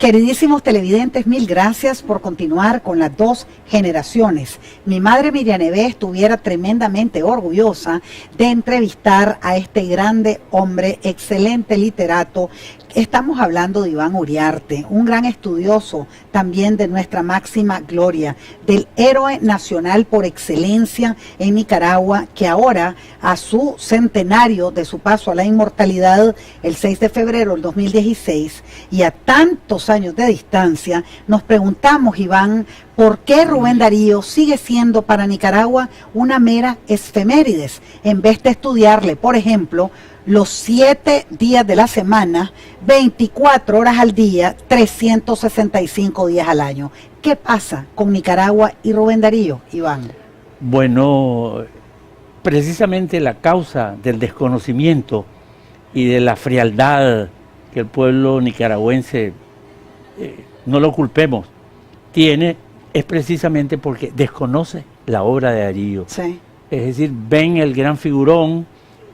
Queridísimos televidentes, mil gracias por continuar con las dos generaciones. Mi madre Miriam Nevé estuviera tremendamente orgullosa de entrevistar a este grande hombre, excelente literato. Estamos hablando de Iván Uriarte, un gran estudioso también de nuestra máxima gloria, del héroe nacional por excelencia en Nicaragua, que ahora a su centenario de su paso a la inmortalidad, el 6 de febrero del 2016, y a tantos años de distancia, nos preguntamos, Iván, ¿por qué Rubén Darío sigue siendo para Nicaragua una mera efemérides, en vez de estudiarle, por ejemplo, los 7 días de la semana, 24 horas al día, 365 días al año? ¿Qué pasa con Nicaragua y Rubén Darío, Iván? Bueno, precisamente la causa del desconocimiento y de la frialdad que el pueblo nicaragüense, no lo culpemos, es precisamente porque desconoce la obra de Darío. Sí. Es decir, ven el gran figurón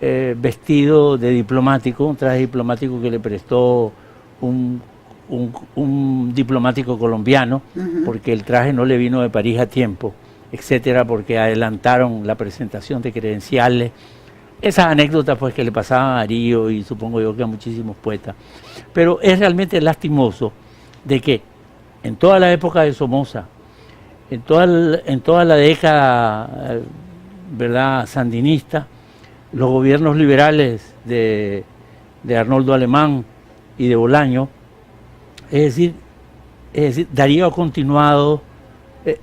vestido de diplomático, un traje diplomático que le prestó un diplomático colombiano, porque el traje no le vino de París a tiempo, etcétera, porque adelantaron la presentación de credenciales. Esas anécdotas pues que le pasaban a Darío y supongo yo que a muchísimos poetas. Pero es realmente lastimoso de que en toda la época de Somoza, en toda la década, ¿verdad?, sandinista, los gobiernos liberales de Arnoldo Alemán y de Bolaño, es decir, Darío ha continuado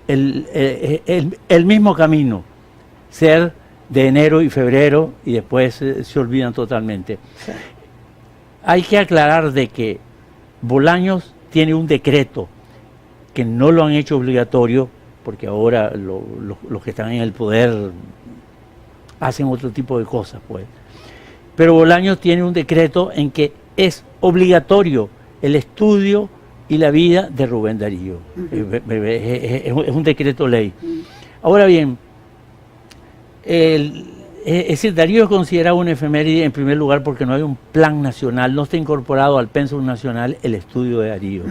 el mismo camino, ser de enero y febrero y después se olvidan totalmente. Sí. Hay que aclarar de que Bolaños tiene un decreto que no lo han hecho obligatorio, porque ahora los que están en el poder hacen otro tipo de cosas, pues. Pero Bolaños tiene un decreto en que es obligatorio el estudio y la vida de Rubén Darío. Es un decreto ley. Ahora bien, es decir, Darío es considerado una efeméride en primer lugar porque no hay un plan nacional, no está incorporado al pensum nacional el estudio de Darío.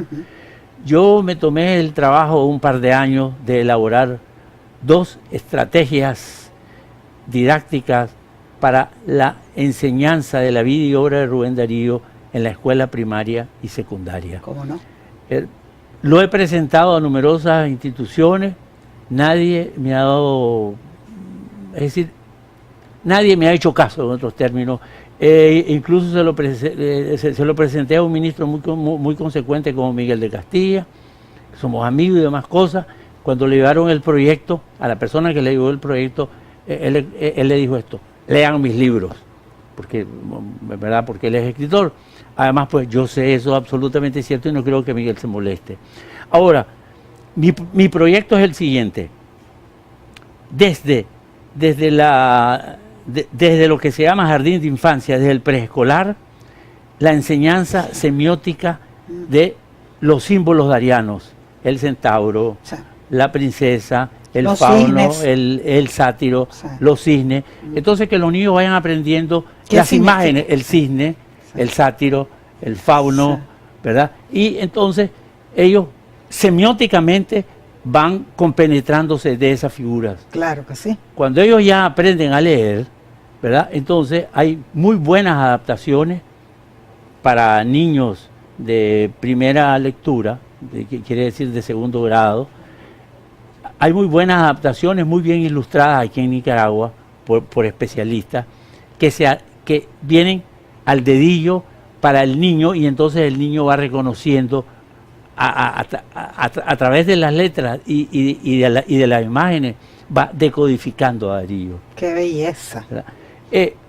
Yo me tomé el trabajo un par de años de elaborar 2 estrategias didácticas para la enseñanza de la vida y obra de Rubén Darío en la escuela primaria y secundaria. ¿Cómo no? Lo he presentado a numerosas instituciones, nadie me ha dado, es decir, nadie me ha hecho caso, en otros términos. Incluso se lo presenté a un ministro muy consecuente como Miguel de Castilla, somos amigos y demás cosas. Cuando le llevaron el proyecto, a la persona que le llevó el proyecto, él le dijo esto: lean mis libros, porque él es escritor. Además, pues yo sé eso absolutamente cierto y no creo que Miguel se moleste. Ahora, mi proyecto es el siguiente. Desde lo que se llama jardín de infancia, desde el preescolar, la enseñanza semiótica de los símbolos darianos, el centauro, sí, la princesa, el los fauno, cisnes, el sátiro, sí, los cisnes. Entonces que los niños vayan aprendiendo las imágenes, el cisne, sí, el sátiro, el fauno, sí, ¿verdad? Y entonces ellos semióticamente van compenetrándose de esas figuras. Claro que sí. Cuando ellos ya aprenden a leer, ¿verdad?, entonces hay muy buenas adaptaciones para niños de primera lectura, que quiere decir de segundo grado. Hay muy buenas adaptaciones, muy bien ilustradas aquí en Nicaragua por especialistas, que vienen al dedillo para el niño, y entonces el niño va reconociendo a través de las letras y de las imágenes, va decodificando a Darío. ¡Qué belleza!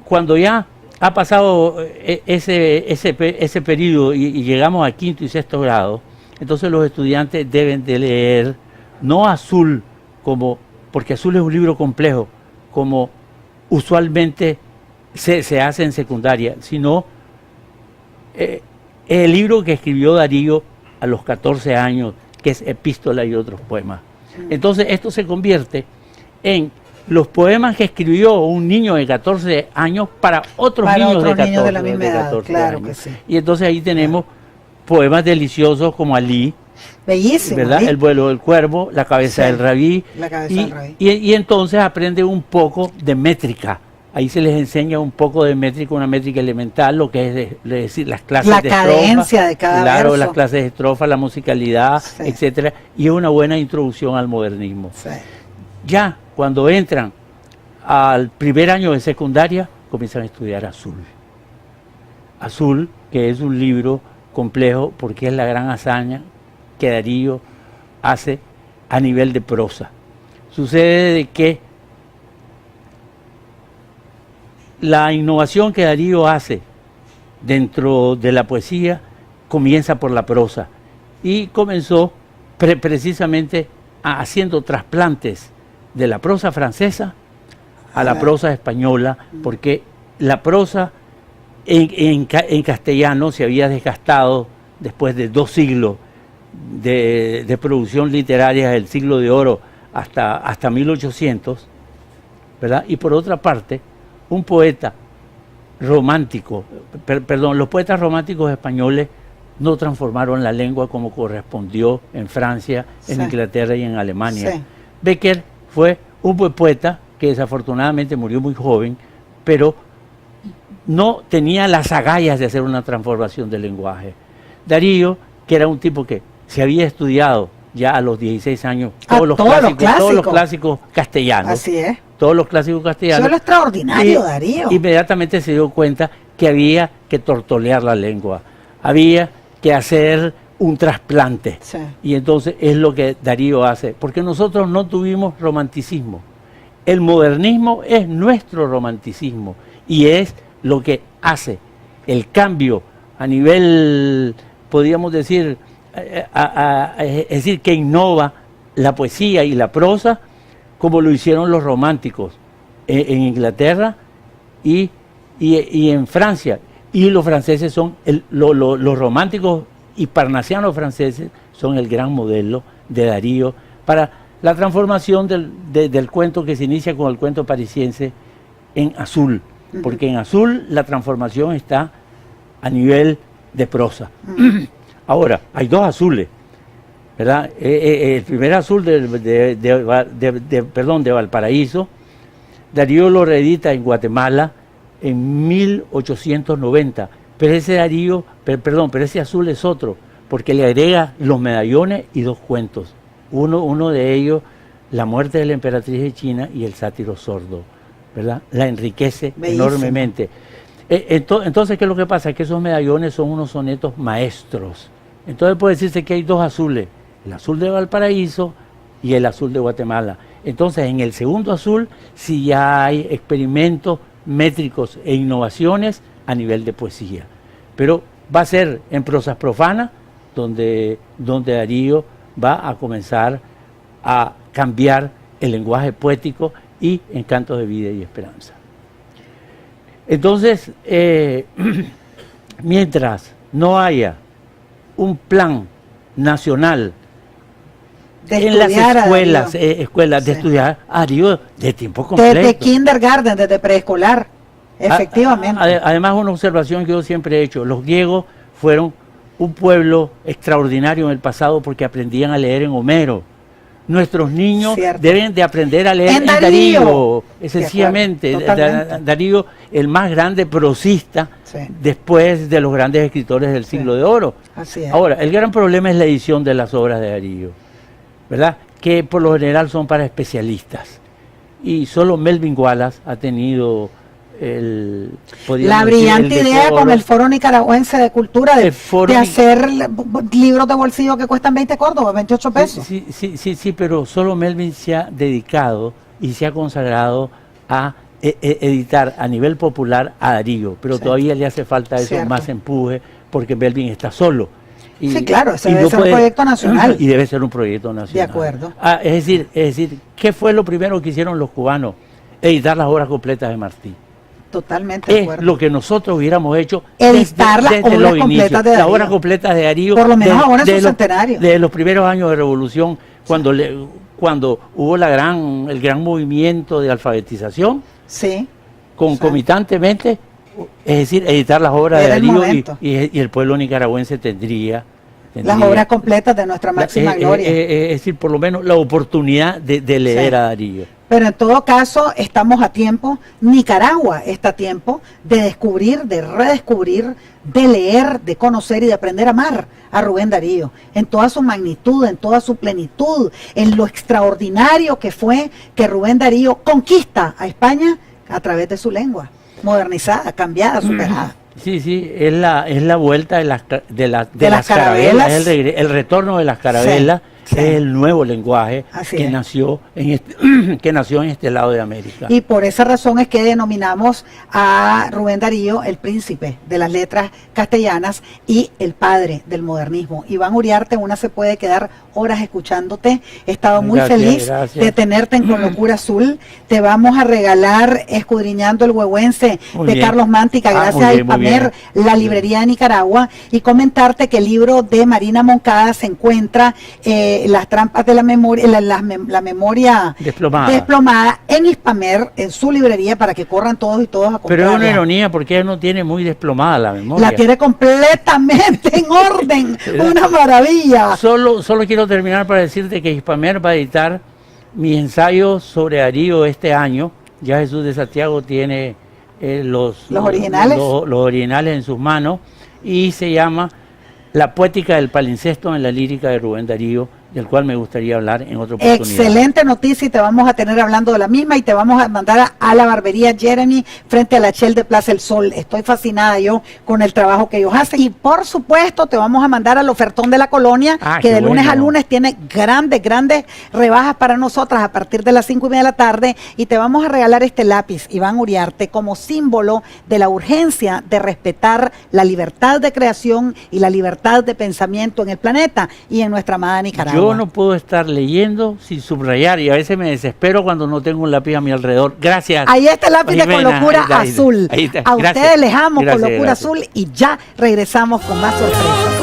Cuando ya ha pasado ese periodo y llegamos a 5º y 6º grado, entonces los estudiantes deben de leer, no Azul, porque Azul es un libro complejo, como usualmente se hace en secundaria, sino el libro que escribió Darío a los 14 años, que es Epístola y otros poemas. Entonces esto se convierte en los poemas que escribió un niño de 14 años para otros niños de 14, de la misma edad, claro años. Que sí. Y entonces ahí tenemos poemas deliciosos como Alí, Bellísimo. ¿verdad? ¿Sí? El vuelo del cuervo, la cabeza Sí, del rabí. la cabeza Y, del rabí. y entonces aprende un poco de métrica. Ahí se les enseña un poco de métrica, una métrica elemental, lo que es decir, las clases La de cadencia estrofa, de cada claro, verso. las clases de estrofa, la musicalidad, Sí. etcétera, y es una buena introducción al modernismo. Sí. Ya cuando entran al primer año de secundaria, comienzan a estudiar Azul. Azul, que es un libro complejo porque es la gran hazaña que Darío hace a nivel de prosa. Sucede de que la innovación que Darío hace dentro de la poesía comienza por la prosa y comenzó precisamente haciendo trasplantes de la prosa francesa a la prosa española, porque la prosa en castellano se había desgastado después de 2 siglos de producción literaria, el siglo de oro hasta 1800, ¿verdad? Y por otra parte, un poeta romántico, perdón, los poetas románticos españoles no transformaron la lengua como correspondió en Francia, en Sí. Inglaterra y en Alemania. Sí. Becker fue un buen poeta que desafortunadamente murió muy joven, pero no tenía las agallas de hacer una transformación del lenguaje. Darío, que era un tipo que se había estudiado ya a los 16 años todos los clásicos castellanos. Así es. Todos los clásicos castellanos. Eso es lo extraordinario, Darío. Inmediatamente se dio cuenta que había que tortolear la lengua, había que hacer un trasplante. Sí. Y entonces es lo que Darío hace, porque nosotros no tuvimos romanticismo. El modernismo es nuestro romanticismo y es lo que hace el cambio a nivel, podríamos decir, es decir, que innova la poesía y la prosa, como lo hicieron los románticos en Inglaterra y en Francia. Y los franceses son, los románticos y parnasianos franceses son el gran modelo de Darío para la transformación del cuento que se inicia con el cuento parisiense en Azul. Porque en Azul la transformación está a nivel de prosa. Ahora, hay 2 azules, ¿verdad? El primer azul de Valparaíso, Darío lo reedita en Guatemala en 1890, pero ese Darío, pero ese azul es otro, porque le agrega los medallones y 2 cuentos. Uno de ellos, La muerte de la emperatriz de China y El sátiro sordo, ¿verdad? La enriquece Bellísimo. enormemente. Entonces, ¿qué es lo que pasa? Que esos medallones son unos sonetos maestros. Entonces puede decirse que hay 2 azules, el azul de Valparaíso y el azul de Guatemala. Entonces, en el segundo azul sí ya hay experimentos métricos e innovaciones a nivel de poesía. Pero va a ser en prosas profanas donde Darío va a comenzar a cambiar el lenguaje poético y en cantos de vida y esperanza. Entonces, mientras no haya un plan nacional en las escuelas de estudiar a Darío de tiempo completo. Desde kindergarten, desde preescolar, efectivamente. Además, una observación que yo siempre he hecho, los griegos fueron un pueblo extraordinario en el pasado porque aprendían a leer en Homero. Nuestros niños deben de aprender a leer en Darío, sencillamente. Darío, el más grande prosista después de los grandes escritores del siglo de oro. Así es. Ahora, el gran problema es la edición de las obras de Darío, ¿verdad? Que por lo general son para especialistas. Y solo Melvin Wallace ha tenido la brillante idea con el Foro Nicaragüense de Cultura de hacer libros de bolsillo que cuestan 20 córdobas, 28 pesos. Sí, pero solo Melvin se ha dedicado y se ha consagrado a editar a nivel popular a Darío, pero todavía le hace falta eso, más empuje, porque Melvin está solo. Sí, claro, ese debe ser un proyecto nacional. Y debe ser un proyecto nacional. De acuerdo. Es decir, ¿qué fue lo primero que hicieron los cubanos? Editar las obras completas de Martí. Totalmente de acuerdo. Es lo que nosotros hubiéramos hecho. Editar las obras completas de Darío. Las obras completas de Darío. Por lo menos ahora en su centenario. De los primeros años de Revolución, cuando hubo el gran movimiento de alfabetización, sí, concomitantemente Es decir, editar las obras de Era el Darío momento. y el pueblo nicaragüense tendría Las obras completas de nuestra máxima gloria. es decir, por lo menos la oportunidad de leer a Darío. Pero en todo caso, estamos a tiempo, Nicaragua está a tiempo de descubrir, de redescubrir, de leer, de conocer y de aprender a amar a Rubén Darío, en toda su magnitud, en toda su plenitud, en lo extraordinario que fue que Rubén Darío conquista a España a través de su lengua, modernizada, cambiada, superada. Sí, sí, es la vuelta de las las carabelas, carabelas. es el retorno de las carabelas, Sí. es el nuevo lenguaje Así que es. nació que nació en este lado de América. Y por esa razón es que denominamos a Rubén Darío el príncipe de las letras castellanas y el padre del modernismo. Iván Uriarte, una se puede quedar horas escuchándote. He estado muy Gracias, feliz gracias. de tenerte en Con Locura Azul. Te vamos a regalar Escudriñando el Huehuense Muy de bien. Carlos Mántica, gracias muy a bien, muy Ipamer, bien. la librería de Nicaragua, y comentarte que el libro de Marina Moncada se encuentra Las trampas de la memoria, la memoria desplomada en Hispamer, en su librería, para que corran todos y todas a comprarla. Pero es una ironía porque ella no tiene muy desplomada la memoria. La tiene completamente en orden, una maravilla. Solo quiero terminar para decirte que Hispamer va a editar mi ensayo sobre Darío este año. Ya Jesús de Santiago tiene los originales. Los originales en sus manos y se llama La poética del palincesto en la lírica de Rubén Darío, del cual me gustaría hablar en otra oportunidad. Excelente noticia, y te vamos a tener hablando de la misma, y te vamos a mandar a la barbería Jeremy frente a la Shell de Plaza El Sol. Estoy fascinada yo con el trabajo que ellos hacen, y por supuesto te vamos a mandar al ofertón de la colonia, que de lunes a lunes tiene grandes rebajas para nosotras a partir de las 5:30 de la tarde, y te vamos a regalar este lápiz, Iván Uriarte, como símbolo de la urgencia de respetar la libertad de creación y la libertad de pensamiento en el planeta y en nuestra amada Nicaragua. Yo no puedo estar leyendo sin subrayar, y a veces me desespero cuando no tengo un lápiz a mi alrededor. Gracias. Ahí está el lápiz de Con Locura Ahí está. Azul. Ahí está. A Gracias. ustedes les amo Con Gracias, Locura gracias. Azul, y ya regresamos con más sorpresas.